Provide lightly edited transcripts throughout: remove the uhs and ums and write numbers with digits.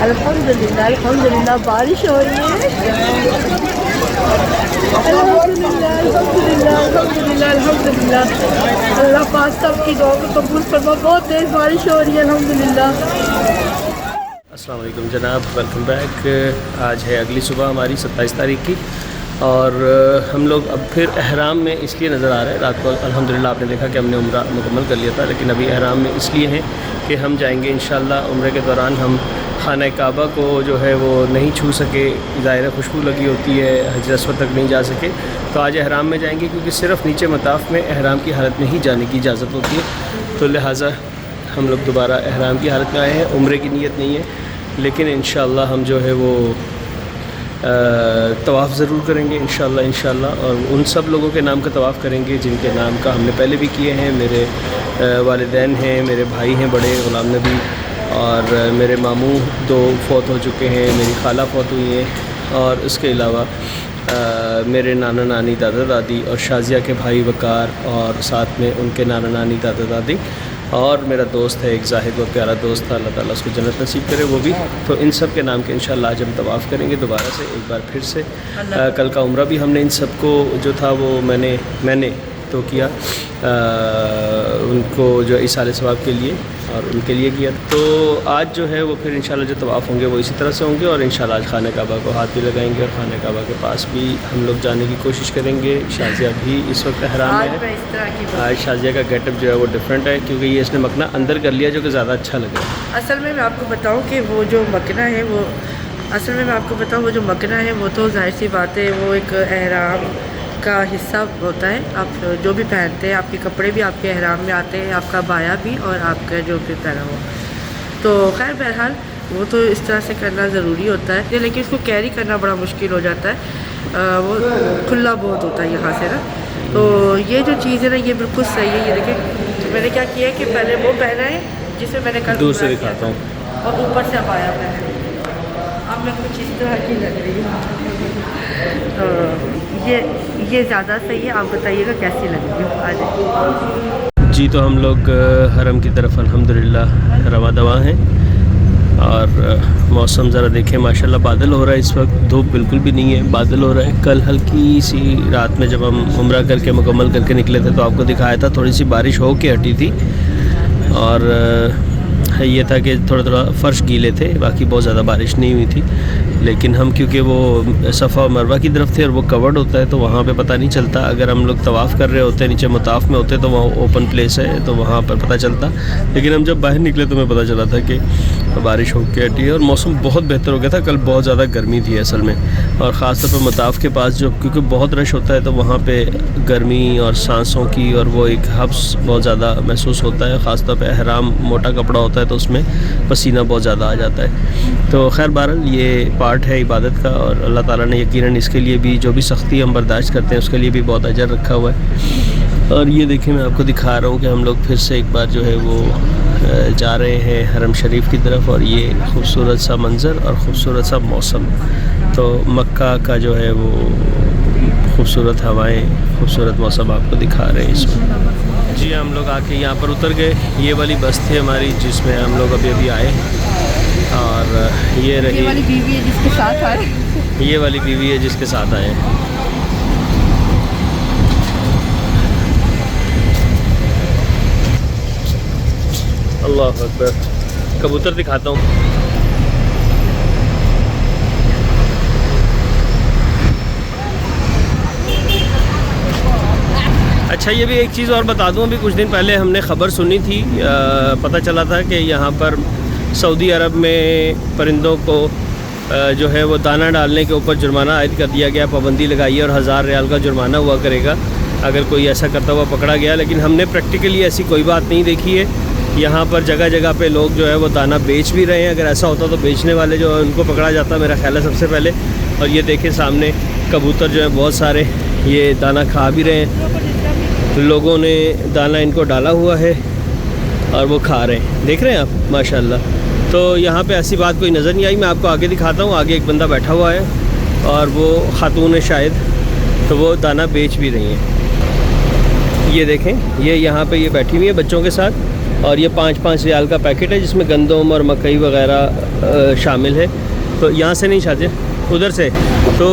अल्हम्दुलिल्लाह अल्हम्दुलिल्लाह बारिश हो रही है। अल्हम्दुलिल्लाह अल्हम्दुलिल्लाह अल्हम्दुलिल्लाह अल्हम्दुलिल्लाह। अल्लाह पाक सबकी दुआ को कबूल फरमा। बहुत तेज़ बारिश हो रही है अल्हम्दुलिल्लाह। अस्सलाम वालेकुम जनाब, वेलकम बैक। आज है अगली सुबह हमारी 27 तारीख की और हम लोग अब फिर एहराम में इसलिए नज़र आ रहे हैं। रात को अल्हम्दुलिल्लाह आपने देखा कि हमने उम्रा मुकम्मल कर लिया था, लेकिन अभी एहराम में इसलिए हैं कि हम जाएंगे इंशाअल्लाह। उम्रे के दौरान हम खाना काबा को जो है वो नहीं छू सके, ज़ाहिर खुशबू लगी होती है, हजर अस्वद तक नहीं जा सके, तो आज एहराम में जाएंगे क्योंकि सिर्फ़ नीचे मताफ़ में एहराम की हालत में ही जाने की इजाज़त होती है। तो लिहाजा हम लोग दोबारा एहराम की हालत में आए हैं। उम्रे की नीयत नहीं है, लेकिन इंशाअल्लाह हम जो है वो तवाफ़ ज़रूर करेंगे इंशाअल्लाह। और उन सब लोगों के नाम का तवाफ़ करेंगे जिनके नाम का हमने पहले भी किए हैं। मेरे वालिदैन हैं, मेरे भाई हैं बड़े ग़ुलाम नबी, और मेरे मामू 2 फौत हो चुके हैं, मेरी खाला फौत हुई हैं, और उसके अलावा मेरे नाना नानी दादा दादी और शाज़िया के भाई वकार, और साथ में उनके नाना नानी दादा दादी, और मेरा दोस्त है एक जाहिद, वो प्यारा दोस्त था, अल्लाह ताला उसको जन्नत नसीब करे वो भी। तो इन सब के नाम के इंशाअल्लाह आज हम तवाफ़ करेंगे दोबारा से एक बार फिर से। कल का उम्रा भी हमने इन सबको जो था वो मैंने तो किया, उनको जो इसाले सवाब के लिए और उनके लिए किया। तो आज जो है वो फिर इंशाल्लाह जो तवाफ़ होंगे वो इसी तरह से होंगे, और इंशाल्लाह आज खाने काबा को हाथ भी लगाएंगे और खाने काबा के पास भी हम लोग जाने की कोशिश करेंगे। शाज़िया भी इस वक्त एहराम में है। आज शाज़िया का गेटअप जो है वो डिफरेंट है क्योंकि ये इसने मकना अंदर कर लिया, जो कि ज़्यादा अच्छा लगे। असल में मैं आपको बताऊँ कि वो जो मकना है वो तो जाहिर सी बात है वो एक एहराम का हिस्सा होता है। आप जो भी पहनते हैं, आपके कपड़े भी आपके एहराम में आते हैं, आपका बाया भी और आपका जो भी पहना हो। तो खैर बहरहाल वो तो इस तरह से करना ज़रूरी होता है, लेकिन इसको कैरी करना बड़ा मुश्किल हो जाता है। वो खुला बहुत होता है यहाँ से ना। तो ये जो चीज़ है ना ये बिल्कुल सही है। ये देखें मैंने क्या किया है कि पहले वो पहना है जिसमें मैंने कल दूसरे दिखाता हूँ, और ऊपर से बाया पहना है। अब मैं कुछ इस तरह की लग रही हूँ। तो ये ज़्यादा सही है। आप बताइएगा कैसी लगेगी। आज जी तो हम लोग हरम की तरफ अल्हम्दुलिल्लाह रवा दवा हैं, और मौसम ज़रा देखें माशाल्लाह बादल हो रहा है इस वक्त, धूप बिल्कुल भी नहीं है, बादल हो रहा है। कल हल्की सी रात में जब हम उम्रा करके मुकम्मल करके निकले थे तो आपको दिखाया था थोड़ी सी बारिश हो के हटी थी, और ये था कि थोड़ा थोड़ा फ़र्श गीले थे, बाकी बहुत ज़्यादा बारिश नहीं हुई थी। लेकिन हम क्योंकि वो सफ़ा और मरवा की तरफ थे और वो कवर्ड होता है तो वहाँ पे पता नहीं चलता। अगर हम लोग तवाफ़ कर रहे होते नीचे मुताफ़ में होते तो वहाँ ओपन प्लेस है तो वहाँ पर पता चलता, लेकिन हम जब बाहर निकले तो हमें पता चला था कि बारिश होके हटी है और मौसम बहुत बेहतर हो गया था। कल बहुत ज़्यादा गर्मी थी असल में, और ख़ास तौर पर मुताफ़ के पास जो क्योंकि बहुत रश होता है तो वहाँ पे गर्मी और सांसों की और वो एक हब्स बहुत ज़्यादा महसूस होता है। ख़ास तौर पे एहराम मोटा कपड़ा होता है तो उसमें पसीना बहुत ज़्यादा आ जाता है। तो खैर बहरहाल ये पार्ट है इबादत का, और अल्लाह ताला ने यकीनन इसके लिए भी जो भी सख्ती हम बर्दाश्त करते हैं उसके लिए भी बहुत अजर रखा हुआ है। और ये देखिए मैं आपको दिखा रहा हूँ कि हम लोग फिर से एक बार जो है वो जा रहे हैं हरम शरीफ की तरफ, और ये खूबसूरत सा मंज़र और ख़ूबसूरत सा मौसम। तो मक्का का जो है वो खूबसूरत हवाएं, खूबसूरत मौसम आपको दिखा रहे हैं इसमें। जी हम लोग आके यहाँ पर उतर गए। ये वाली बस थी हमारी जिसमें हम लोग अभी आए, और ये रही ये वाली बीवी है जिसके साथ आए। ये वाली बीवी है जिसके साथ आए हैं। अल्लाह अकबर। कबूतर दिखाता हूँ। अच्छा ये भी एक चीज़ और बता दूँ, अभी कुछ दिन पहले हमने ख़बर सुनी थी, पता चला था कि यहाँ पर सऊदी अरब में परिंदों को जो है वो दाना डालने के ऊपर जुर्माना आयद कर दिया गया, पाबंदी लगाई है और 1000 रियाल का जुर्माना हुआ करेगा अगर कोई ऐसा करता हुआ पकड़ा गया। लेकिन हमने प्रैक्टिकली ऐसी कोई बात नहीं देखी है। यहाँ पर जगह जगह पे लोग जो है वो दाना बेच भी रहे हैं। अगर ऐसा होता तो बेचने वाले जो है उनको पकड़ा जाता मेरा ख्याल है सबसे पहले। और ये देखें सामने कबूतर जो है बहुत सारे ये दाना खा भी रहे हैं, लोगों ने दाना इनको डाला हुआ है और वो खा रहे हैं, देख रहे हैं आप माशाल्लाह। तो यहाँ पे ऐसी बात कोई नज़र नहीं आई। मैं आपको आगे दिखाता हूँ। आगे एक बंदा बैठा हुआ है और वो खातून है शायद, तो वो दाना बेच भी रही हैं। ये देखें, ये यहाँ पे ये बैठी हुई है बच्चों के साथ और ये 5-5 रियाल का पैकेट है जिसमें गंदम और मकई वगैरह शामिल है। तो यहाँ से नहीं चाहते, उधर से। तो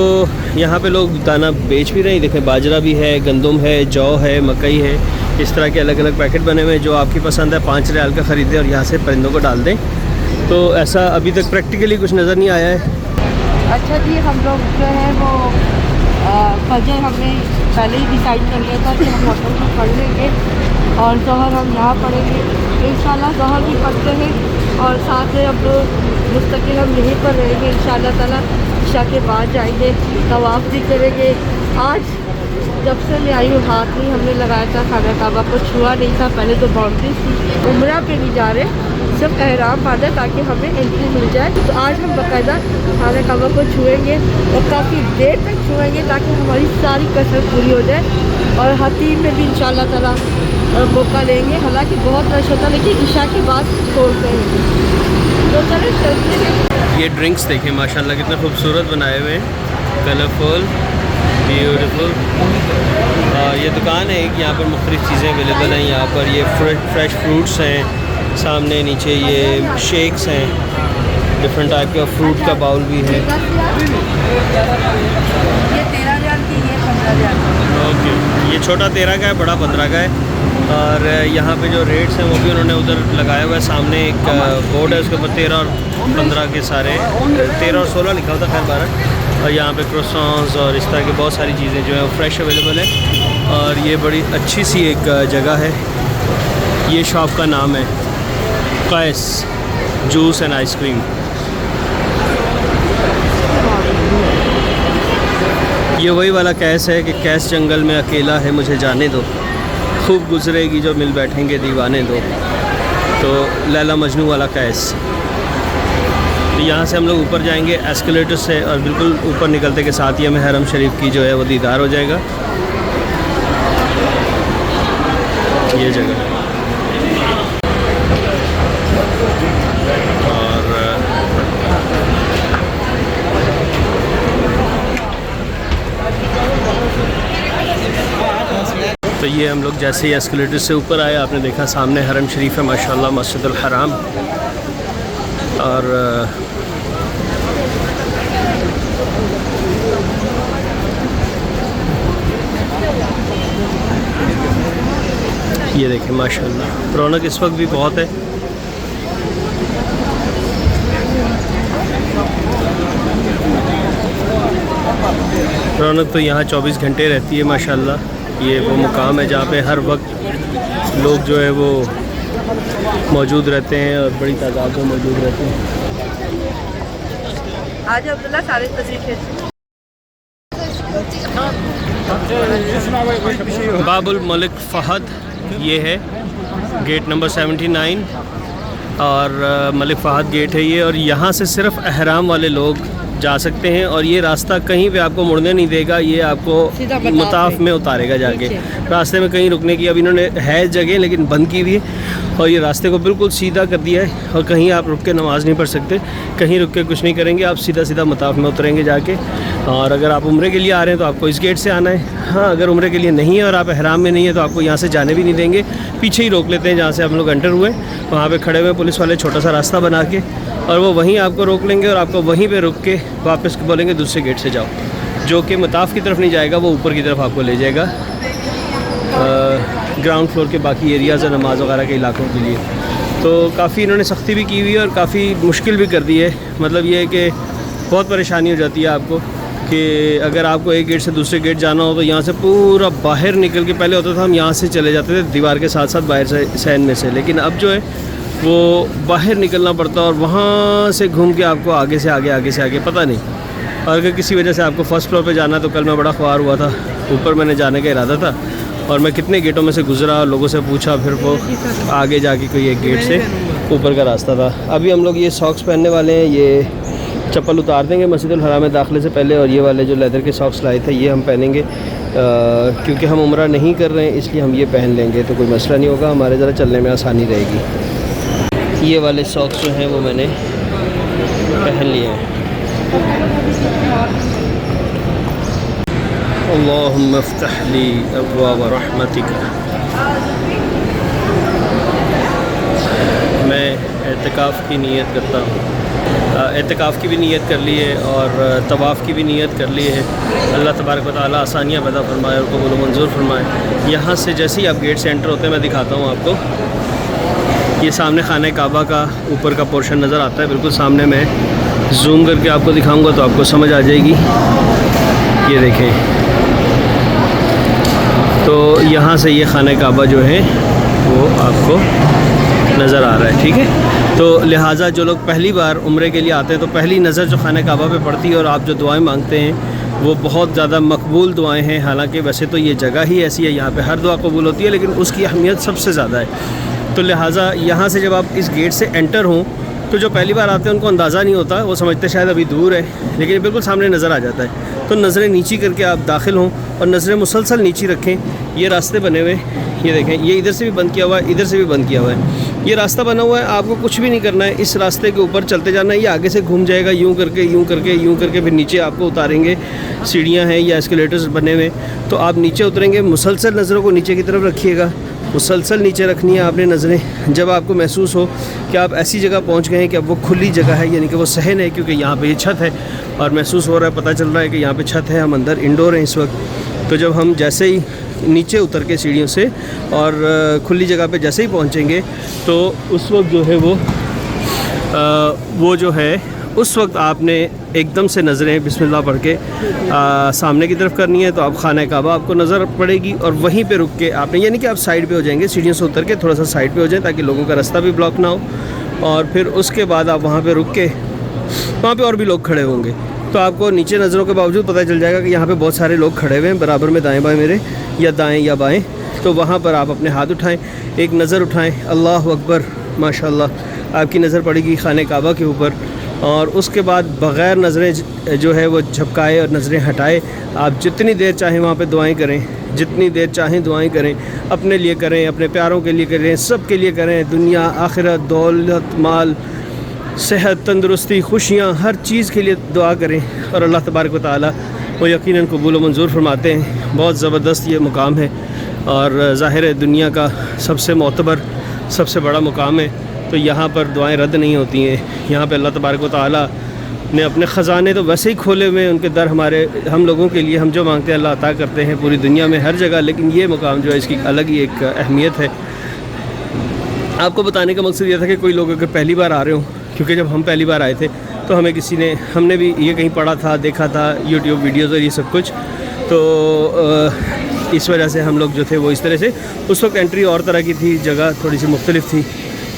यहाँ पे लोग दाना बेच भी रहे हैं, देखें बाजरा भी है, गंदम है, जौ है, मकई है, इस तरह के अलग अलग पैकेट बने हुए हैं। जो आपकी पसंद है 5 रियाल का ख़रीदें और यहाँ से परिंदों को डाल दें। तो ऐसा अभी तक प्रैक्टिकली कुछ नज़र नहीं आया है। अच्छा जी, हम लोग जो है वो फजर हमने पहले ही डिसाइड कर लिया था कि हम होटल में पढ़ लेंगे और ज़ोहर हम यहाँ पढ़ेंगे। इंशाल्लाह ज़ोहर भी पढ़ते हैं और साथ में अब मुस्तकिल हम यहीं पर रहेंगे इंशाल्लाह ताला। इशा के बाद जाएंगे, तवाफ़ भी करेंगे। आज जब से मैं आई हूँ हाथ नहीं हमने लगाया था, खाना काबा को छुआ नहीं था। पहले तो बाउंड्री थी, उम्रा पे नहीं जा रहे, सिर्फ एहराम बांधा ताकि हमें एंट्री मिल जाए। तो आज हम बाकायदा खाना काबा को छुएंगे और काफ़ी देर तक छुएंगे ताकि हमारी सारी कसरत पूरी हो जाए। और हतीम में भी इंशाल्लाह ताला मौका लेंगे। हालांकि बहुत रश होता है लेकिन इशा के बाद छोड़ते हैं। तो चले चलते हैं। ये ड्रिंक्स देखें माशाल्लाह कितने खूबसूरत बनाए हुए हैं, कलरफुल, ब्यूटीफुल। ये दुकान है कि यहाँ पर मुख्तलिफ़ चीज़ें अवेलेबल हैं। यहाँ पर ये फ्रेश फ्रूट्स हैं, सामने नीचे ये शेक्स हैं, डिफरेंट टाइप का फ्रूट का बाउल भी है। ये 13 रियाल की, ये 15 रियाल की। ओके, ये छोटा 13 का है, बड़ा 15 का है। और यहाँ पे जो रेट्स हैं वो भी उन्होंने उधर लगाया हुआ है। सामने एक बोर्ड है, उसके ऊपर 13 और 15 के सारे 13 और 16 लिखा होता है, खैर 12। और यहाँ पे क्रोसॉन्स और इस तरह की बहुत सारी चीज़ें जो है वो फ्रेश अवेलेबल है। और ये बड़ी अच्छी सी एक जगह है। ये शॉप का नाम है कैस जूस एंड आइसक्रीम। ये वही वाला कैस है कि कैस जंगल में अकेला है मुझे जाने दो, खूब गुजरेगी जो मिल बैठेंगे दीवाने दो। तो लैला मजनू वाला कैस। तो यहाँ से हम लोग ऊपर जाएंगे एस्केलेटर से और बिल्कुल ऊपर निकलते के साथ ही हमें हरम शरीफ की जो है वो दीदार हो जाएगा। ये जगह तो ये हम लोग जैसे ही एस्केलेटर से ऊपर आए, आपने देखा सामने हरम शरीफ है माशाल्लाह, मस्जिदुल हराम। और ये देखें माशाल्लाह रौनक इस वक्त भी बहुत है। रौनक तो यहाँ 24 घंटे रहती है माशाल्लाह। ये वो मुकाम है जहाँ पे हर वक्त लोग जो है वो मौजूद रहते हैं और बड़ी तादाद में मौजूद रहते हैं। आज अब्दुल्ला सारे तरीके बाबुल मलिक फ़हद ये है गेट नंबर 79 और मलिक फ़हद गेट है ये। और यहाँ से सिर्फ एहराम वाले लोग जा सकते हैं और ये रास्ता कहीं पे आपको मुड़ने नहीं देगा, ये आपको मताफ में उतारेगा जाके। रास्ते में कहीं रुकने की अब इन्होंने है जगह लेकिन बंद की हुई है और ये रास्ते को बिल्कुल सीधा कर दिया है और कहीं आप रुक के नमाज़ नहीं पढ़ सकते, कहीं रुक के कुछ नहीं करेंगे, आप सीधा सीधा मताफ में उतरेंगे जाके। और अगर आप उम्रे के लिए आ रहे हैं तो आपको इस गेट से आना है। हाँ, अगर उम्रे के लिए नहीं है और आप एहराम में नहीं है तो आपको यहाँ से जाने भी नहीं देंगे, पीछे ही रोक लेते हैं जहाँ से हम लोग एंटर हुए, वहाँ पर खड़े हुए पुलिस वाले छोटा सा रास्ता बना के, और वो वहीं आपको रोक लेंगे और आपको वहीं पे रुक के वापस बोलेंगे दूसरे गेट से जाओ, जो कि मताफ की तरफ नहीं जाएगा, वो ऊपर की तरफ आपको ले जाएगा ग्राउंड फ्लोर के बाकी एरियाज़ और नमाज वगैरह के इलाकों के लिए। तो काफ़ी इन्होंने सख्ती भी की हुई है और काफ़ी मुश्किल भी कर दी है। मतलब ये है कि बहुत परेशानी हो जाती है आपको कि अगर आपको एक गेट से दूसरे गेट जाना हो तो यहाँ से पूरा बाहर निकल के, पहले होता था हम यहाँ से चले जाते थे दीवार के साथ साथ बाहर से सैन में से, लेकिन अब जो है वो बाहर निकलना पड़ता है और वहाँ से घूम के आपको आगे से आगे पता नहीं। और अगर किसी वजह से आपको फ़र्स्ट फ्लोर पे जाना है तो कल मैं बड़ा ख्वार हुआ था, ऊपर मैंने जाने का इरादा था और मैं कितने गेटों में से गुज़रा, लोगों से पूछा, फिर वो आगे जाके कोई एक गेट से ऊपर का रास्ता था। अभी हम लोग ये सॉक्स पहनने वाले हैं, ये चप्पल उतार देंगे मस्जिदुल हराम में दाखिले से पहले, और ये वाले जो लेदर के सॉक्स लाए थे ये हम पहनेंगे क्योंकि हम उम्रा नहीं कर रहे हैं, इसलिए हम ये पहन लेंगे तो कोई मसला नहीं होगा, हमारे ज़रा चलने में आसानी रहेगी। ये वाले सॉक्स जो हैं वो मैंने पहन लिए हैं। अल्लाहुम्मा इफ्तह ली अब्वाब रहमतिक एतिकाफ़ की नीयत करता हूँ। एतिकाफ़ की भी नीयत कर ली है और तवाफ़ की भी नीयत कर ली है। अल्लाह तबारक व तआला आसानियाँ पैदा फरमाए और कबूल मंजूर फरमाए। यहाँ से जैसे ही आप गेट से एंटर होते हैं, मैं दिखाता हूँ आपको, ये सामने खाने काबा का ऊपर का पोर्शन नज़र आता है, बिल्कुल सामने। मैं जूम करके आपको दिखाऊँगा तो आपको समझ आ जाएगी। ये देखें, तो यहाँ से ये खाने काबा जो है वो आपको नज़र आ रहा है, ठीक है। तो लिहाजा जो लोग पहली बार उम्रे के लिए आते हैं तो पहली नज़र जो खाने काबा पे पड़ती है और आप जो दुआएं मांगते हैं वो बहुत ज़्यादा मकबूल दुआएं हैं। हालांकि वैसे तो ये जगह ही ऐसी है, यहाँ पे हर दुआ कबूल होती है, लेकिन उसकी अहमियत सबसे ज़्यादा है। तो लिहाजा यहाँ से जब आप इस गेट से एंटर हों तो जो पहली बार आते हैं उनको अंदाज़ा नहीं होता, वो समझते शायद अभी दूर है, लेकिन बिल्कुल सामने नज़र आ जाता है। तो नज़रें नीची करके आप दाखिल हों और नज़रें मुसलसल नीची रखें। ये रास्ते बने हुए, ये देखें, ये इधर से भी बंद किया हुआ है, इधर से भी बंद किया हुआ है। ये रास्ता बना हुआ है, आपको कुछ भी नहीं करना है, इस रास्ते के ऊपर चलते जाना है। ये आगे से घूम जाएगा, यूँ करके यूँ करके यूँ करके फिर नीचे आपको उतारेंगे। सीढ़ियाँ हैं या एस्केलेटर्स बने हुए, तो आप नीचे उतरेंगे। मुसलसल नज़रों को नीचे की तरफ रखिएगा, मुसलसल नीचे रखनी है आपने नज़रें। जब आपको महसूस हो कि आप ऐसी जगह पहुंच गए हैं कि अब वो खुली जगह है, यानी कि वो सहन है, क्योंकि यहाँ पे ये छत है और महसूस हो रहा है, पता चल रहा है कि यहाँ पे छत है, हम अंदर इंडोर हैं इस वक्त। तो जब हम जैसे ही नीचे उतर के सीढ़ियों से और खुली जगह पे जैसे ही पहुँचेंगे तो उस वक्त जो है वो जो है उस वक्त आपने एकदम से नज़रें बिस्मिल्लाह पढ़ के सामने की तरफ करनी है। तो आप खाना काबा आपको नज़र पड़ेगी और वहीं पे रुक के आपने, यानी कि आप साइड पे हो जाएंगे, सीढ़ियों से उतर के थोड़ा सा साइड पे हो जाएं ताकि लोगों का रास्ता भी ब्लॉक ना हो। और फिर उसके बाद आप वहाँ पे रुक के, वहाँ पे और भी लोग खड़े होंगे, तो आपको नीचे नज़रों के बावजूद पता चल जाएगा कि यहाँ पर बहुत सारे लोग खड़े हुए हैं बराबर में, दाएँ बाएँ मेरे, या दाएँ या बाएँ। तो वहाँ पर आप अपने हाथ उठाएँ, एक नज़र उठाएँ, अल्लाह अकबर, माशाअल्लाह, आपकी नज़र पड़ेगी खाने काबा के ऊपर। और उसके बाद बग़ैर नज़रें जो है वो झपकाए और नज़रें हटाए, आप जितनी देर चाहें वहाँ पे दुआएं करें, जितनी देर चाहें दुआएं करें, अपने लिए करें, अपने प्यारों के लिए करें, सब के लिए करें, दुनिया आखिरत, दौलत, माल, सेहत, तंदुरुस्ती, खुशियाँ, हर चीज़ के लिए दुआ करें। और अल्लाह तबारक व तआला वो यकीनन कबूल व मंजूर फरमाते हैं। बहुत ज़बरदस्त ये मुकाम है और ज़ाहिर है दुनिया का सबसे मोतबर, सबसे बड़ा मुकाम है। तो यहाँ पर दुआएं रद्द नहीं होती हैं। यहाँ पे अल्लाह तबारक व तआला ने अपने ख़जाने तो वैसे ही खोले हुए हैं, उनके दर हम लोगों के लिए, हम जो मांगते हैं अल्लाह अता करते हैं पूरी दुनिया में हर जगह। लेकिन ये मुकाम जो है इसकी अलग ही एक अहमियत है। आपको बताने का मकसद ये था कि कोई लोग अगर पहली बार आ रहे हो, क्योंकि जब हम पहली बार आए थे तो हमें किसी ने, हमने भी ये कहीं पढ़ा था, देखा था यूट्यूब वीडियोज़ और ये सब कुछ, तो इस वजह से हम लोग जो थे वो इस तरह से, उस वक्त एंट्री और तरह की थी, जगह थोड़ी सी मुख्तलिफ थी।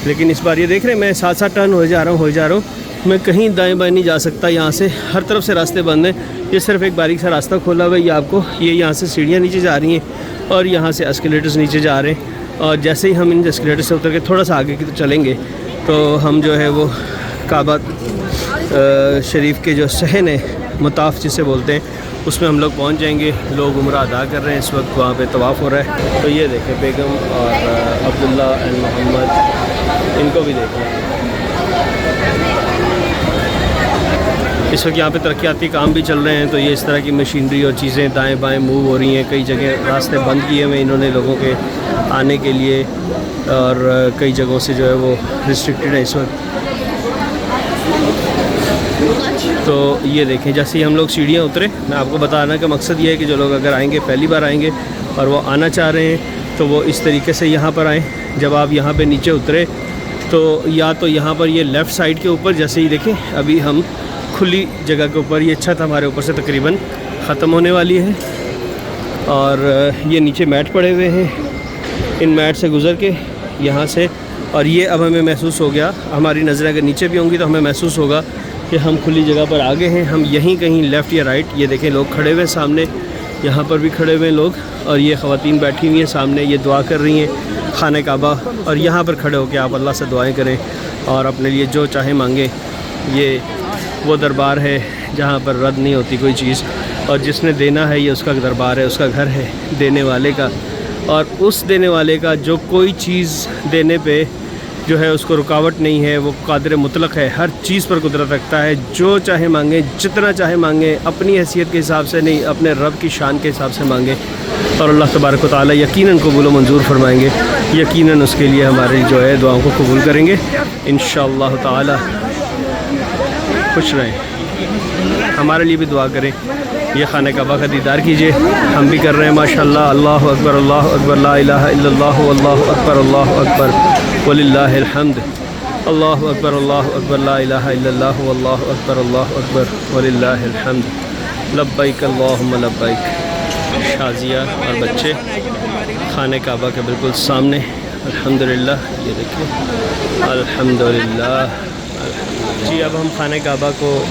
लेकिन इस बार ये देख रहे हैं, मैं 7-7 टर्न हो जा रहा हूँ, मैं कहीं दाएं बाएं नहीं जा सकता। यहाँ से हर तरफ से रास्ते बंद हैं, ये सिर्फ एक बारीक सा रास्ता खोला हुआ है। ये आपको, ये यहाँ से सीढ़ियाँ नीचे जा रही हैं और यहाँ से एस्केलेटर्स नीचे जा रहे हैं। और जैसे ही हम इन एस्केलेटर से उतर के थोड़ा सा आगे की तो चलेंगे तो हम जो है वो काबा शरीफ के जो सहन है, मताफ़ जिसे बोलते हैं, उसमें हम लोग पहुंच जाएंगे। लोग उम्रा अदा कर रहे हैं इस वक्त, वहाँ पे तवाफ़ हो रहा है। तो ये देखें बेगम और अब्दुल्ला एंड मोहम्मद, इनको भी देखें। इस वक्त यहाँ पे तरक्याती काम भी चल रहे हैं, तो ये इस तरह की मशीनरी और चीज़ें दाएं बाएं मूव हो रही हैं। कई जगह रास्ते बंद किए हुए इन्होंने लोगों के आने के लिए, और कई जगहों से जो है वो रिस्ट्रिक्टेड है इस वक्त। तो ये देखें, जैसे ही हम लोग सीढ़ियाँ उतरे, मैं आपको बताने का मकसद ये है कि जो लोग अगर आएंगे, पहली बार आएंगे और वो आना चाह रहे हैं, तो वो इस तरीके से यहाँ पर आएँ। जब आप यहाँ पे नीचे उतरे तो या तो यहाँ पर ये लेफ़्ट साइड के ऊपर, जैसे ही देखें अभी हम खुली जगह के ऊपर, ये छत हमारे ऊपर से तकरीबन ख़त्म होने वाली है और ये नीचे मैट पड़े हुए हैं। इन मैट से गुज़र के यहाँ से, और ये अब हमें महसूस हो गया, हमारी नज़रें अगर नीचे भी होंगी तो हमें महसूस होगा कि हम खुली जगह पर आगे हैं। हम यहीं कहीं लेफ़्ट या राइट, ये देखें लोग खड़े हुए हैं सामने, यहाँ पर भी खड़े हुए हैं लोग, और ये ख़वातीन बैठी हुई हैं सामने, ये दुआ कर रही हैं खाने काबा। और यहाँ पर खड़े होकर आप अल्लाह से दुआएं करें और अपने लिए जो चाहे मांगें। ये वो दरबार है जहाँ पर रद्द नहीं होती कोई चीज़, और जिसने देना है ये उसका दरबार है, उसका घर है देने वाले का। और उस देने वाले का जो कोई चीज़ देने पे जो है उसको रुकावट नहीं है, वो कादिर मुतलक है, हर चीज़ पर कुदरत रखता है। जो चाहे मांगे, जितना चाहे मांगे, अपनी हैसियत के हिसाब से नहीं, अपने रब की शान के हिसाब से मांगे और अल्लाह तबारक व तआला यकीनन कबूल व मंजूर फरमाएंगे। यकीनन उसके लिए हमारी जो है दुआओं को कबूल करेंगे इंशाअल्लाह ताला। खुश रहें, हमारे लिए भी दुआ करें। ये खाने काबा का दीदार कीजिए, हम भी कर रहे हैं माशाअल्लाह। अल्लाहु अकबर, अल्लाहु अकबर, ला इलाहा इल्लल्लाह, अल्लाहु अकबर, अल्लाहु अकबर, वलिल्लाहिल हम्द। अल्लाहु अकबर, अल्लाहु अकबर, ला इलाहा इल्लल्लाह, अल्लाहु अकबर, अल्लाहु अकबर, वलिल्लाहिल हम्द। लब्बैक अल्लाहुम्मा लब्बैक। शाजिया और बच्चे खाने काबा के बिल्कुल सामने, अल्हम्दुलिल्लाह। ये देखिए, अल्हम्दुलिल्लाह जी। अब हम खाने काबा को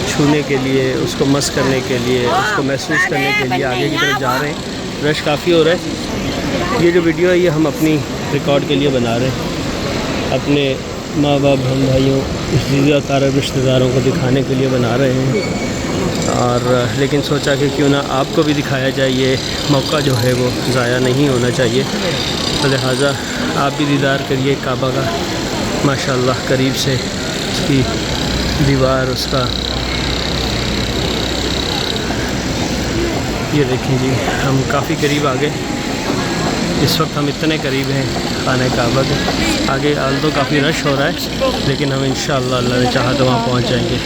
छूने के लिए, उसको मस करने के लिए, उसको महसूस करने के लिए आगे की तरफ जा रहे हैं। रश काफ़ी हो रहा है। ये जो वीडियो है ये हम अपनी रिकॉर्ड के लिए बना रहे हैं, अपने माँ बाप, बहन भाइयों, रिश्तेदारों रिश्तेदारों को दिखाने के लिए बना रहे हैं। और लेकिन सोचा कि क्यों ना आपको भी दिखाया जाए, ये मौका जो है वो ज़ाया नहीं होना चाहिए। तो लिहाजा आप भी दीदार करिए काबा का माशाअल्लाह करीब से, उसकी दीवार, उसका ये देखें जी। हम काफ़ी करीब आ गए, इस वक्त हम इतने करीब हैं खाने काबा के। आगे आल तो काफ़ी रश हो रहा है, लेकिन हम इंशाअल्लाह अल्लाह ने चाहा तो वहाँ पहुँच जाएंगे।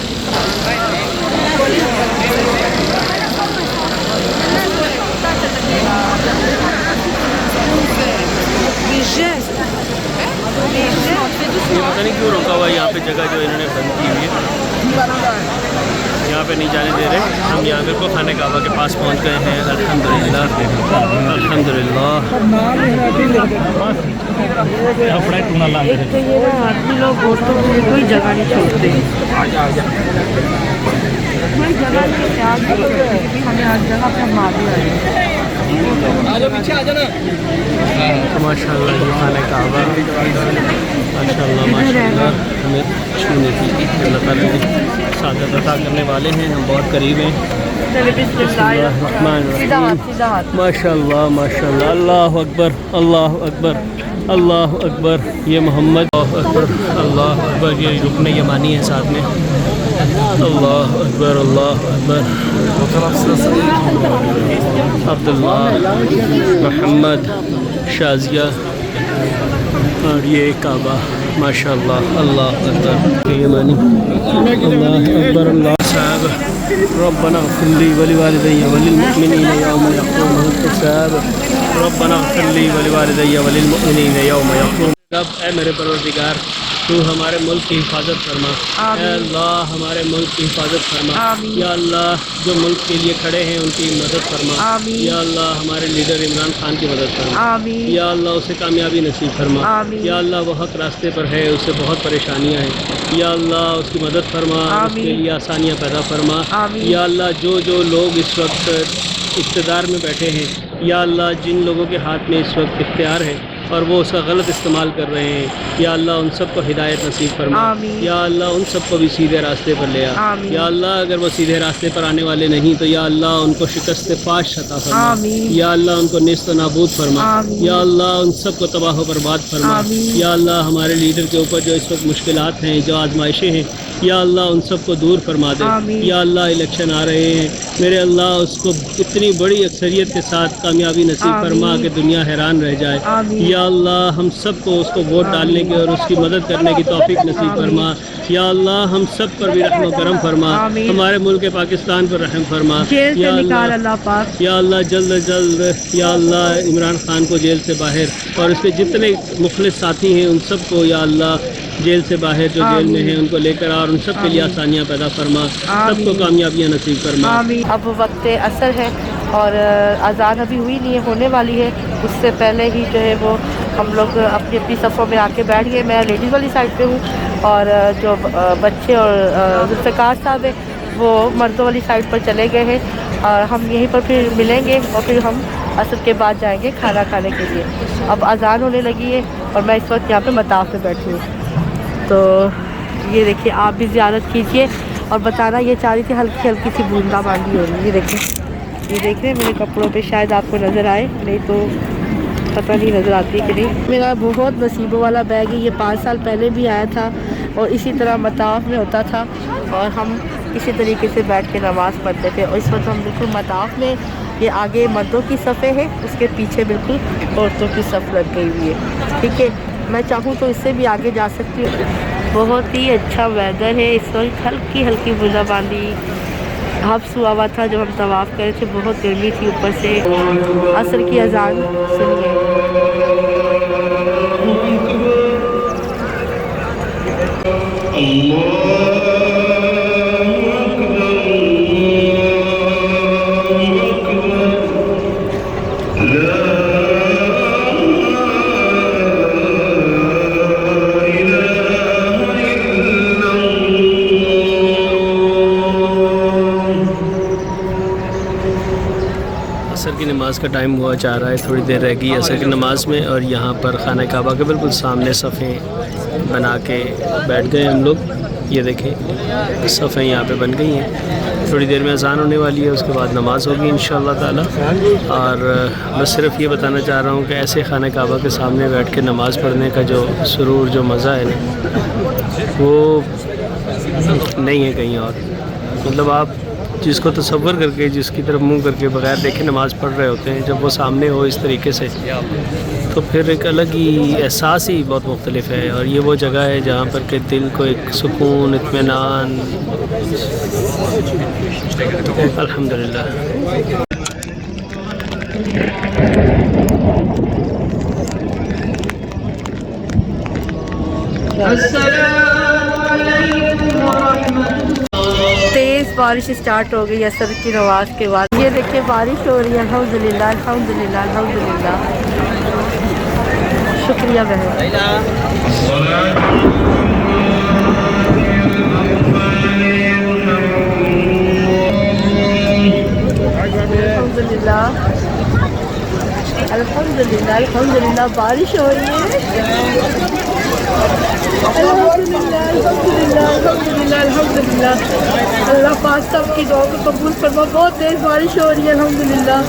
ये पता नहीं क्यों रुका हुआ है यहाँ पे, जगह जो इन्होंने बंद की हुई है, यहाँ पे नहीं जाने दे रहे। हम यहाँ पे को खाने काबा के पास पहुँच गए हैं। अल्हम्दुलिल्लाह, अल्हम्दुलिल्लाह। आदमी लोग दोस्तों के लिए कोई जगह नहीं छोड़ते, कोई जगह नहीं, हमें हर जगह पे हम आगे आए। माशाअल्लाह ये खाने काबा माशाअल्लाह माशाअल्लाह हमें छूने की अल्लाह ताला ने सादत अता करने वाले हैं। हम बहुत करीब हैं। माशाअल्लाह माशाअल्लाह। अल्लाह अकबर, अल्लाह अकबर, अल्लाह अकबर। ये मोहम्मद, अल्लाह अकबर, अल्लाह अकबर। ये रुकन यमानी है साथ में। अल्लाह अकबर, अल्लाह अकबर। अब्दुल्ला, मोहम्मद, शाजिया और ये काबा माशाअल्लाह। अल्लाह अकबर यमानी। अल्लाह अकबर, अल्लाह साहब। रब्बना इग़फिरली वलिवालिदैया वलिलमुमिनीना यौम यक़ूमुल हिसाब। रब्बना इग़फिरली वलिवालिदैया वलिलमुमिनीना यौम यक़ूम। रब ऐ मेरे परवरदिगार, तू हमारे मुल्क की हिफाजत फरमा। या अल्लाह हमारे मुल्क की हिफाजत फरमा। या अल्लाह जो मुल्क के लिए खड़े हैं उनकी मदद फरमा। या अल्लाह हमारे लीडर इमरान खान की मदद फरमा। या अल्लाह उसे कामयाबी नसीब फरमा। या अल्लाह वो हक रास्ते पर है, उसे बहुत परेशानियाँ हैं। या अल्लाह उसकी मदद फरमा, उसके लिए आसानियाँ पैदा फरमा। या अल्लाह जो लोग इस वक्त इक़्तिदार में बैठे हैं, या अल्लाह जिन लोगों के हाथ में इस वक्त इख्तियार है और वो उसका गलत इस्तेमाल कर रहे हैं, या अल्लाह उन सब को हिदायत नसीब फरमा। या अल्लाह उन सब को भी सीधे रास्ते पर ले आ। या अल्लाह अगर वो सीधे रास्ते पर आने वाले नहीं तो या अल्लाह उनको शिकस्त फाश अता फरमा। या अल्लाह उनको नेस्त नाबूद फरमा। या अल्लाह उन सब को तबाह व बर्बाद फरमा। या अल्लाह हमारे लीडर के ऊपर जो इस वक्त मुश्किलात हैं, जो आजमाइशें हैं, या अल्लाह उन सब को दूर फरमा दे। या अल्लाह इलेक्शन आ रहे हैं, मेरे अल्लाह उसको इतनी बड़ी अक्सरियत के साथ कामयाबी नसीब फरमा कि दुनिया हैरान रह जाए। या अल्लाह हम सबको उसको वोट डालने की और उसकी मदद करने की तौफीक नसीब फरमा। या अल्लाह हम सब पर भी रहम करम फरमा, हमारे मुल्क पाकिस्तान पर रहम फरमा। या अल्लाह जल्द अज जल्द या अल्लाह इमरान खान को जेल से बाहर और उसके जितने मुखलिस साथी हैं उन सबको या अल्लाह जेल से बाहर जो जेल में हैं उनको लेकर आ और उन सब के लिए आसानियाँ पैदा फरमा, सबको कामयाबियाँ नसीब फरमा। अब वक्त असर है और अज़ान अभी हुई नहीं है, होने वाली है। उससे पहले ही जो है वो हम लोग अपनी अपनी सफ़ों में आके बैठ गए। मैं लेडीज़ वाली साइड पे हूँ और जो बच्चे और ज़ुल्फ़िकार साहब है वो मर्दों वाली साइड पर चले गए हैं। और हम यहीं पर फिर मिलेंगे और फिर हम असर के बाद जाएंगे खाना खाने के लिए। अब अज़ान होने लगी है और मैं इस वक्त यहाँ पे मताफ़ में बैठी हूँ। तो ये देखिए, आप भी ज़ियारत कीजिए और बताना। ये चाह रही थी हल्की हल्की सी बूंदाबांदी हो रही है। ये देखिए, ये देख रहे हैं मेरे कपड़ों पे, शायद आपको नज़र आए, नहीं तो पता नहीं नज़र आती कि नहीं। मेरा बहुत नसीबों वाला बैग है। ये 5 साल पहले भी आया था और इसी तरह मताफ में होता था और हम इसी तरीके से बैठ के नमाज़ पढ़ते थे। और इस वक्त हम बिल्कुल मताफ में, ये आगे मर्दों की सफ़े है, उसके पीछे बिल्कुल औरतों की सफ़ लग गई हुई है। ठीक है, मैं चाहूँ तो इससे भी आगे जा सकती हूँ। बहुत ही अच्छा वेदर है इस वक्त, हल्की हल्की बूंदाबांदी हफ्स हुआ हुआ था जब हम तवाफ़ कर रहे थे। बहुत गर्मी थी, ऊपर से असर की अजान सुनिए। असर की नमाज़ का टाइम हुआ जा रहा है, थोड़ी देर रह गई असर की नमाज़ में। और यहाँ पर खाना काबा के बिल्कुल सामने सफ़ें बना के बैठ गए हम लोग। ये देखें सफ़ें यहाँ पे बन गई हैं। थोड़ी देर में अज़ान होने वाली है, उसके बाद नमाज़ होगी इंशाअल्लाह ताला। और मैं सिर्फ ये बताना चाह रहा हूँ कि ऐसे खाना काबा के सामने बैठ के नमाज़ पढ़ने का जो सुरूर, जो मज़ा है ना, वो नहीं है कहीं और। मतलब आप जिसको तसव्वुर करके, जिसकी तरफ मुंह करके बगैर देखे नमाज़ पढ़ रहे होते हैं, जब वो सामने हो इस तरीके से, तो फिर एक अलग ही एहसास ही बहुत मुख्तलिफ है। और ये वो जगह है जहाँ पर के दिल को एक सुकून, इत्मीनान, अल्हम्दुलिल्लाह। तेज़ बारिश स्टार्ट हो गई असर की नमाज के बाद। ये देखिए बारिश हो रही है। अल्हम्दुलिल्लाह अल्हम्दुलिल्लाह अल्हम्दुलिल्लाह, शुक्रिया बहन। अल्हम्दुलिल्लाह अल्हम्दुलिल्लाह अल्हम्दुलिल्लाह, बारिश हो रही है। अल्हम्दुलिल्लाह, अल्लाह पाक सब की दुआ को कबूल फरमा। बहुत तेज़ बारिश हो रही है अल्हम्दुलिल्लाह।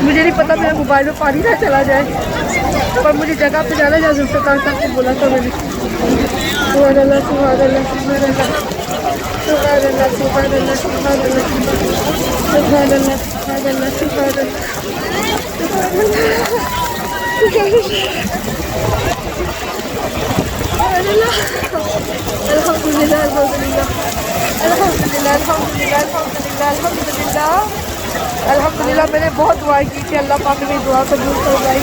मुझे नहीं पता मेरे मोबाइल में पानी ना चला जाए, पर मुझे जगह पे जाना है। जुल्फ़िकार साहब को बोला था मैंने। सुभान अल्लाह सुभान अल्लाह सुभान अल्लाह सुभान अल्लाह सुभान अल्लाह सुभान अल्लाह सुभान अल्लाह सुभान अल्लाह सुभान अल्लाह। अल्हम्दुलिल्लाह अल्हम्दुलिल्लाह अल्हम्दुलिल्लाह अल्हम्दुलिल्लाह अल्हम्दुलिल्लाह अल्हम्दुलिल्लाह। मैंने बहुत दुआ की कि अल्लाह पाक मेरी दुआ कबूल फरमाई।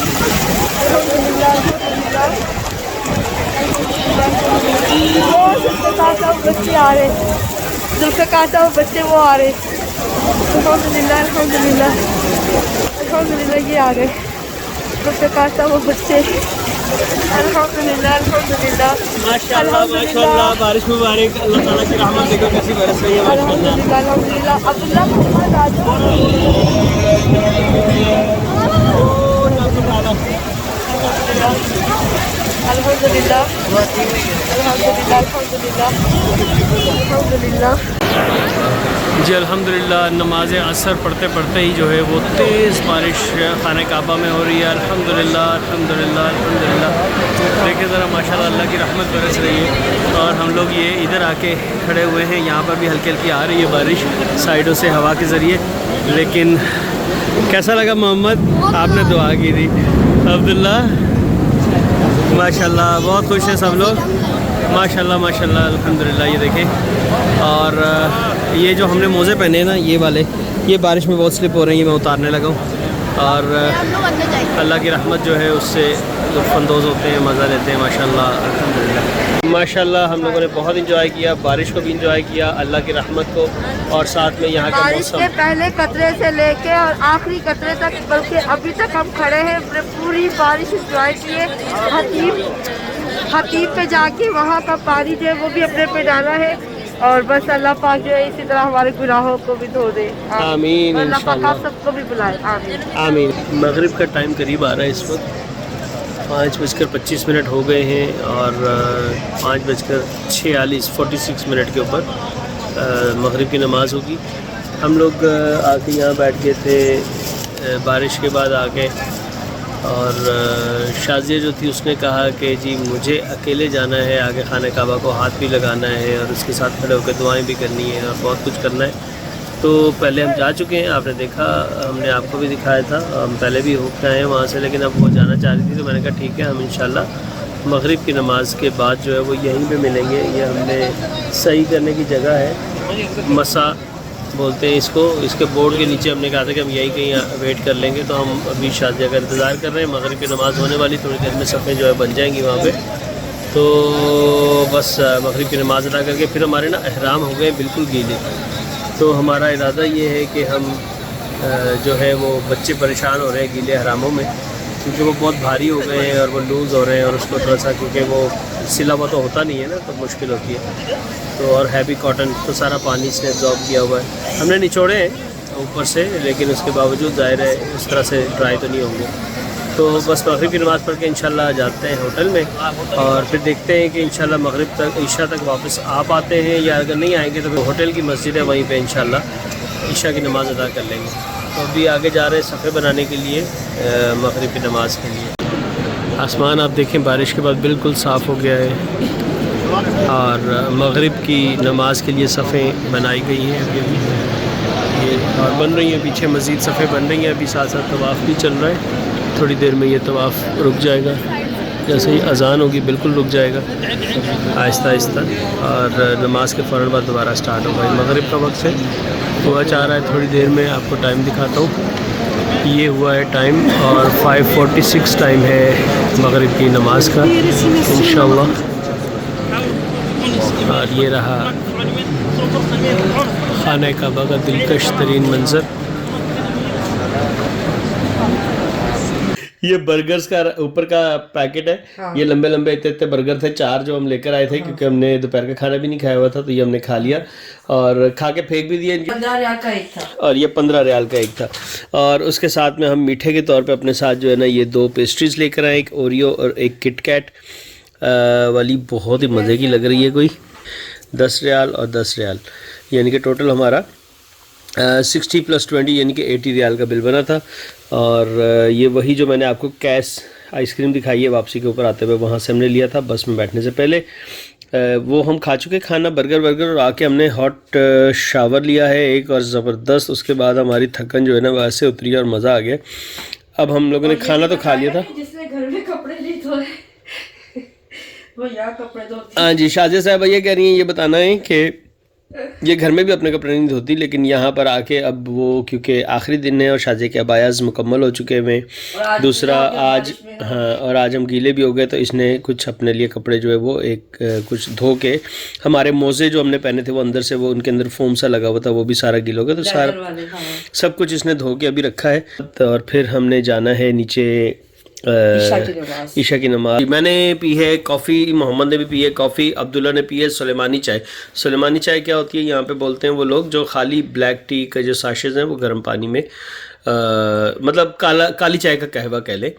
अल्हम्दुलिल्लाह अल्हम्दुलिल्लाह। बच्चे आ रहे, जुल्फ़िकार साहब बच्चे वो आ रहे। अल्हम्दुलिल्लाह अल्हम्दुलिल्लाह अल्हम्दुलिल्लाह, ये आ गए जुल्फ़िकार साहब बच्चे। अल्हम्दुलिल्लाह अल्हम्दुलिल्लाह माशाअल्लाह माशाअल्लाह, बारिश मुबारक, अल्लाह ताला की रहमत देखो कैसी बरस रही है माशाअल्लाह। अल्हम्दुलिल्लाह अब्दुल्लाह मोहम्मद आजम। अल्हम्दुलिल्लाह अल्हम्दुलिल्लाह अल्हम्दुलिल्लाह अल्हम्दुलिल्लाह। जी अल्हम्दुलिल्लाह, नमाज असर पढ़ते पढ़ते ही जो है वो तेज़ बारिश खाने काबा में हो रही है। अल्हम्दुलिल्लाह अल्हम्दुलिल्लाह अल्हम्दुलिल्लाह। देखिए ज़रा माशाअल्लाह अल्लाह की रहमत बरस रही है। और हम लोग ये इधर आके खड़े हुए हैं, यहाँ पर भी हल्की हल्की आ रही है बारिश साइडों से हवा के ज़रिए। लेकिन कैसा लगा मोहम्मद, आपने दुआ की थी। अब्दुल्ला माशाअल्लाह बहुत खुश हैं सब लोग, माशाअल्लाह माशाअल्लाह अल्हम्दुलिल्लाह। ये देखें, और ये जो हमने मोज़े पहने हैं ना, ये वाले, ये बारिश में बहुत स्लिप हो रही है, मैं उतारने लगा हूँ। और अल्लाह की रहमत जो है उससे लुत्फ़अंदोज़ होते हैं, मज़ा लेते हैं माशाअल्लाह अल्हम्दुलिल्लाह। माशाअल्लाह हम लोगों ने बहुत इंजॉय किया, बारिश को भी इंजॉय किया, अल्लाह की रहमत को, और साथ में यहाँ का बारिश के पहले कतरे से लेके और आखिरी कतरे तक, बल्कि अभी तक हम खड़े हैं, पूरी बारिश इंजॉय किए। हतीम पे जाके वहाँ का पानी जो है वो भी अपने पे डाला है। और बस अल्लाह पाक जो है इसी तरह हमारे गुनाहों को भी धो दे, आमीन। अल्लाह पाक आप सबको भी बुलाए, आमीन आमीन। मगरिब का टाइम करीब आ रहा है, इस वक्त 5:25 हो गए हैं और 5:46 के ऊपर मगरिब की नमाज़ होगी। हम लोग आके यहाँ बैठ गए थे बारिश के बाद आके, और शाजिया जो थी उसने कहा कि जी मुझे अकेले जाना है आगे खाने काबा को, हाथ भी लगाना है और उसके साथ खड़े होकर दुआएं भी करनी है और बहुत कुछ करना है। तो पहले हम जा चुके हैं, आपने देखा, हमने आपको भी दिखाया था, हम पहले भी होकर आए हैं वहाँ से, लेकिन अब वो जाना चाह रही थी तो मैंने कहा ठीक है, हम इंशाल्लाह मगरिब की नमाज़ के बाद जो है वो यहीं पे मिलेंगे। ये हमने सही करने की जगह है, मसा बोलते हैं इसको, इसके बोर्ड के नीचे हमने कहा था कि हम यहीं कहीं वेट कर लेंगे। तो हम अभी शाजिया का इंतज़ार कर रहे हैं, मगरिब की नमाज़ होने वाली, थोड़ी देर में सफ़ें जो है बन जाएंगी वहाँ पे। तो बस मगरिब की नमाज़ अदा करके फिर हमारे ना एहराम हो गए बिल्कुल गीले। तो हमारा इरादा ये है कि हम जो है वो बच्चे परेशान हो रहे हैं गीले एहरामों में, क्योंकि वो बहुत भारी हो गए हैं और वो लूज़ हो रहे हैं, और उसको थोड़ा सा क्योंकि वो सिला हुआ तो होता नहीं है ना, तो मुश्किल होती है। तो और हैवी कॉटन तो सारा पानी इसने एब्जॉर्ब किया हुआ है, हमने निचोड़े हैं ऊपर से, लेकिन उसके बावजूद ज़ाहिर है इस तरह से ड्राई तो नहीं होंगे। तो बस मगरिब की नमाज़ पढ़ के इंशाल्लाह जाते हैं होटल में, और फिर देखते हैं कि इंशाल्लाह मगरिब तक ईशा तक वापस आ पाते हैं, या अगर नहीं आएंगे तो फिर होटल की मस्जिद है वहीं पे इंशाल्लाह ईशा की नमाज़ अदा कर लेंगे। तो अभी आगे जा रहे हैं सफ़े बनाने के लिए मगरिब की नमाज़ के लिए। आसमान आप देखें बारिश के बाद बिल्कुल साफ़ हो गया है, और मगरिब की नमाज़ के लिए सफ़ें बनाई गई हैं अभी ये, और बन रही हैं पीछे मज़ीद सफ़ें बन रही हैं। अभी साथ साथ तवाफ़ भी चल रहा है, थोड़ी देर में ये तवाफ़ रुक जाएगा, जैसे ही अज़ान होगी बिल्कुल रुक जाएगा आहिस्ता आहिस्ता, और नमाज के फ़ौरन बाद दोबारा स्टार्ट होगा। मगरिब का वक्त है, हुआ चाह रहा है, थोड़ी देर में आपको टाइम दिखाता हूँ। ये हुआ है टाइम, और 5:46 टाइम है मगरिब की नमाज का इंशाअल्लाह। और ये रहा खाने काबा का दिलकश तरीन मंज़र। ये बर्गर्स का ऊपर का पैकेट है। हाँ। ये लंबे लंबे इतने इतने बर्गर थे, 4 जो हम लेकर आए थे। हाँ। क्योंकि हमने दोपहर का खाना भी नहीं खाया हुआ था, तो ये हमने खा लिया और खा के फेंक भी दिए। 15 रियाल का एक था, और ये 15 रियाल का एक था। और उसके साथ में हम मीठे के तौर पे अपने साथ जो है ना ये 2 पेस्ट्रीज लेकर आए, एक ओरियो और एक किटकैट वाली, बहुत ही मज़े की लग रही है। कोई 10 रियाल और 10 रियाल, यानी कि टोटल हमारा 60 + 20 यानी कि 80 रियाल का बिल बना था। और ये वही जो मैंने आपको कैश आइसक्रीम दिखाई है वापसी के ऊपर आते हुए, वहाँ से हमने लिया था बस में बैठने से पहले। वो हम खा चुके खाना बर्गर, और आके हमने हॉट शावर लिया है एक, और ज़बरदस्त उसके बाद हमारी थकन जो है ना वैसे उतरी और मज़ा आ गया। अब हम लोगों ने खाना तो खा लिया था। जिसने घर में कपड़े नहीं धोए वो यहाँ कपड़े धोते। हाँ जी, शाजिया साहब ये कह रही हैं, ये बताना है कि ये घर में भी अपने कपड़े नहीं धोती, लेकिन यहाँ पर आके अब वो क्योंकि आखिरी दिन है और शादी के अबायाज़ मुकम्मल हो चुके हैं, दूसरा आज, हाँ, और आज हम गीले भी हो गए, तो इसने कुछ अपने लिए कपड़े जो है वो एक कुछ धो के, हमारे मोज़े जो हमने पहने थे वो अंदर से वो उनके अंदर फोम सा लगा हुआ था, वो भी सारा गीला हो गया, तो सारा सब कुछ इसने धो के अभी रखा है। और फिर हमने जाना है नीचे ईशा की नमाज। मैंने पी है कॉफ़ी, मोहम्मद ने भी पी है कॉफ़ी, अब्दुल्ला ने पी है सुलेमानी चाय। सुलेमानी चाय क्या होती है यहाँ पे बोलते हैं वो लोग, जो खाली ब्लैक टी का जो साशेज़ हैं वो गर्म पानी में मतलब काली चाय का कहवा कह लें,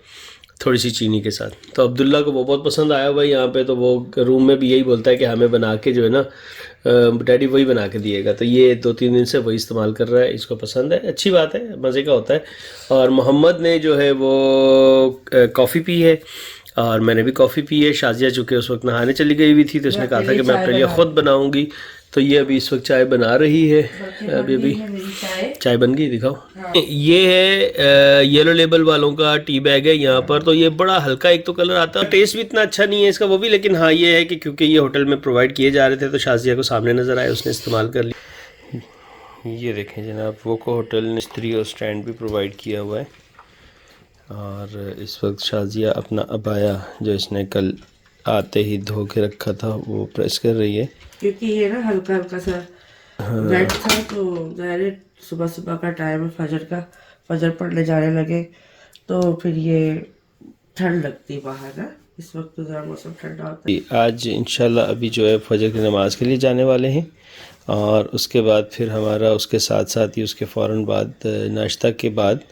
थोड़ी सी चीनी के साथ। तो अब्दुल्ला को वो बहुत पसंद आया हुआ है यहाँ पे, तो वो रूम में भी यही बोलता है कि हमें बना के जो है ना डैडी वही बना के दिएगा। तो ये 2-3 दिन से वही इस्तेमाल कर रहा है, इसको पसंद है, अच्छी बात है, मज़े का होता है। और मोहम्मद ने जो है वो कॉफ़ी पी है, और मैंने भी कॉफ़ी पी है। शाजिया चूँकि उस वक्त नहाने चली गई हुई थी, तो उसने कहा था कि मैं अपने लिए ख़ुद बनाऊँगी, तो ये अभी इस वक्त चाय बना रही है। अभी चाय बन गई, दिखाओ। हाँ। ये है येलो लेबल वालों का टी बैग है यहाँ पर। तो ये बड़ा हल्का एक तो कलर आता है, टेस्ट भी इतना अच्छा नहीं है इसका वो भी, लेकिन हाँ ये है कि क्योंकि ये होटल में प्रोवाइड किए जा रहे थे तो शाजिया को सामने नज़र आए, उसने इस्तेमाल कर लिया। ये देखें जनाब, वोको होटल ने इस्त्री और स्टैंड भी प्रोवाइड किया हुआ है। और इस वक्त शाजिया अपना अबाया जो इसने कल आते ही धो के रखा था वो प्रेस कर रही है, क्योंकि ये ना हल्का हल्का सा वेट था। तो ज़ाहिर सुबह सुबह का टाइम है, फजर का, फजर पढ़ने जाने लगे तो फिर ये ठंड लगती बाहर ना, इस वक्त तो ज़रा मौसम ठंडा होता है। आज इंशाल्लाह अभी जो है फजर की नमाज़ के लिए जाने वाले हैं, और उसके बाद फिर हमारा उसके साथ साथ ही उसके फ़ौरन बाद नाश्ता के बाद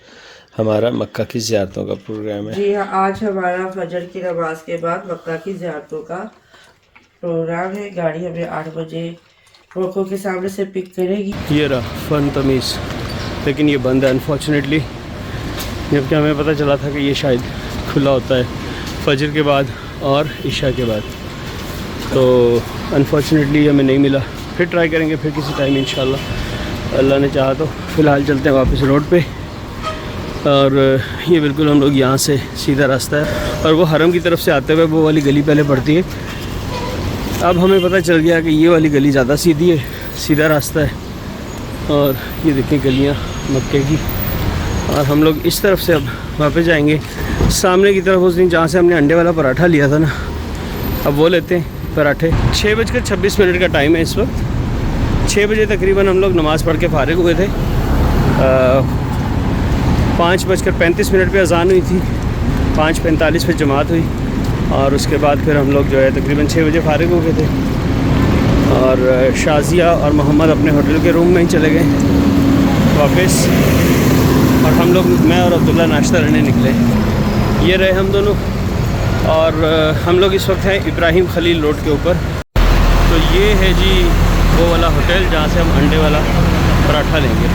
हमारा मक्का की ज़ियारतों का प्रोग्राम है। जी हाँ, आज हमारा फजर की नमाज के बाद मक्का की ज़ियारतों का प्रोग्राम है। गाड़ी हमें 8 बजे आंखों के सामने से पिक करेगी। ये रहा फन तमीज़, लेकिन ये बंद है अनफॉर्चुनेटली, जबकि हमें पता चला था कि ये शायद खुला होता है फजर के बाद और इशा के बाद, तो अनफॉर्चुनेटली हमें नहीं मिला। फिर ट्राई करेंगे फिर किसी टाइम इंशाल्लाह, अल्लाह ने चाहा तो। फ़िलहाल चलते हैं वापस रोड पे, और ये बिल्कुल हम लोग यहाँ से सीधा रास्ता है, और वो हरम की तरफ से आते हुए वो वाली गली पहले पड़ती है। अब हमें पता चल गया कि ये वाली गली ज़्यादा सीधी है, सीधा रास्ता है, और ये देखें गलियाँ मक्के की। और हम लोग इस तरफ से अब वापस जाएंगे सामने की तरफ, उस दिन जहाँ से हमने अंडे वाला पराठा लिया था ना, अब वो लेते हैं पराठे। 6:26 का टाइम है इस वक्त। 6 बजे तकरीबन हम लोग नमाज़ पढ़ के फारिग हुए थे। 5:35 पे अज़ान हुई थी, 5:45 पे जमात हुई, और उसके बाद फिर हम लोग जो है तकरीबन 6 बजे फारिग हो गए थे। और शाजिया और मोहम्मद अपने होटल के रूम में ही चले गए वापस, और हम लोग, मैं और अब्दुल्ला नाश्ता करने निकले। ये रहे हम दोनों, और हम लोग इस वक्त हैं इब्राहिम खलील रोड के ऊपर। तो ये है जी वो वाला होटल जहाँ से हम अंडे वाला पराठा लेंगे।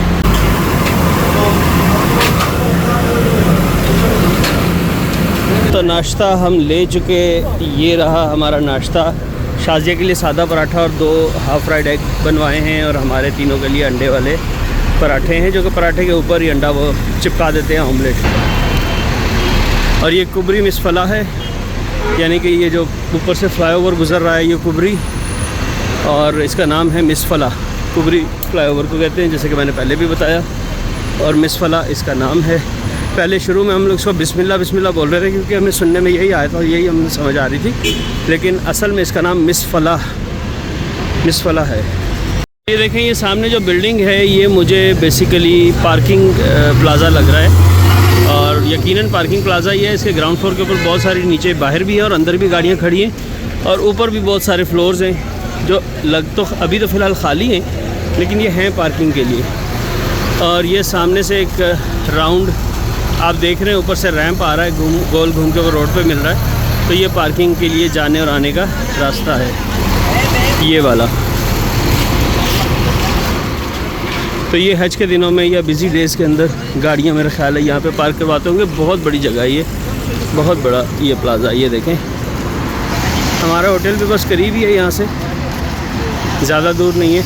तो नाश्ता हम ले चुके, ये रहा हमारा नाश्ता। शाजिया के लिए सादा पराठा और 2 हाफ़ फ्राइड एग बनवाए हैं, और हमारे तीनों के लिए अंडे वाले पराठे हैं, जो कि पराठे के ऊपर ही अंडा वो चिपका देते हैं, ऑमलेट। और ये कुबरी मिसफला है, यानी कि ये जो ऊपर से फ्लाईओवर गुज़र रहा है ये कुबरी, और इसका नाम है मिसफला। कुबरी फ्लाईओवर को कहते हैं, जैसे कि मैंने पहले भी बताया, और मिसफला इसका नाम है। पहले शुरू में हम लोग इसको बिस्मिल्लाह बिस्मिल्लाह बोल रहे थे, क्योंकि हमें सुनने में यही आया था और यही हमें समझ आ रही थी, लेकिन असल में इसका नाम मिसफला है। ये देखें, ये सामने जो बिल्डिंग है ये मुझे बेसिकली पार्किंग प्लाज़ा लग रहा है, और यकीनन पार्किंग प्लाज़ा ही है। इसके ग्राउंड फ्लोर के ऊपर बहुत सारी, नीचे बाहर भी है और अंदर भी गाड़ियाँ खड़ी हैं, और ऊपर भी बहुत सारे फ्लोर्स हैं जो तो अभी तो फ़िलहाल खाली हैं, लेकिन ये हैं पार्किंग के लिए। और ये सामने से एक राउंड आप देख रहे हैं, ऊपर से रैंप आ रहा है, गोल घूम के वो रोड पे मिल रहा है, तो ये पार्किंग के लिए जाने और आने का रास्ता है ये वाला। तो ये हज के दिनों में या बिज़ी डेज़ के अंदर गाड़ियाँ मेरा ख्याल है यहाँ पे पार्क करवाते होंगे। बहुत बड़ी जगह है ये, बहुत बड़ा ये प्लाज़ा। ये देखें, हमारा होटल भी बस करीब ही है यहाँ से, ज़्यादा दूर नहीं है।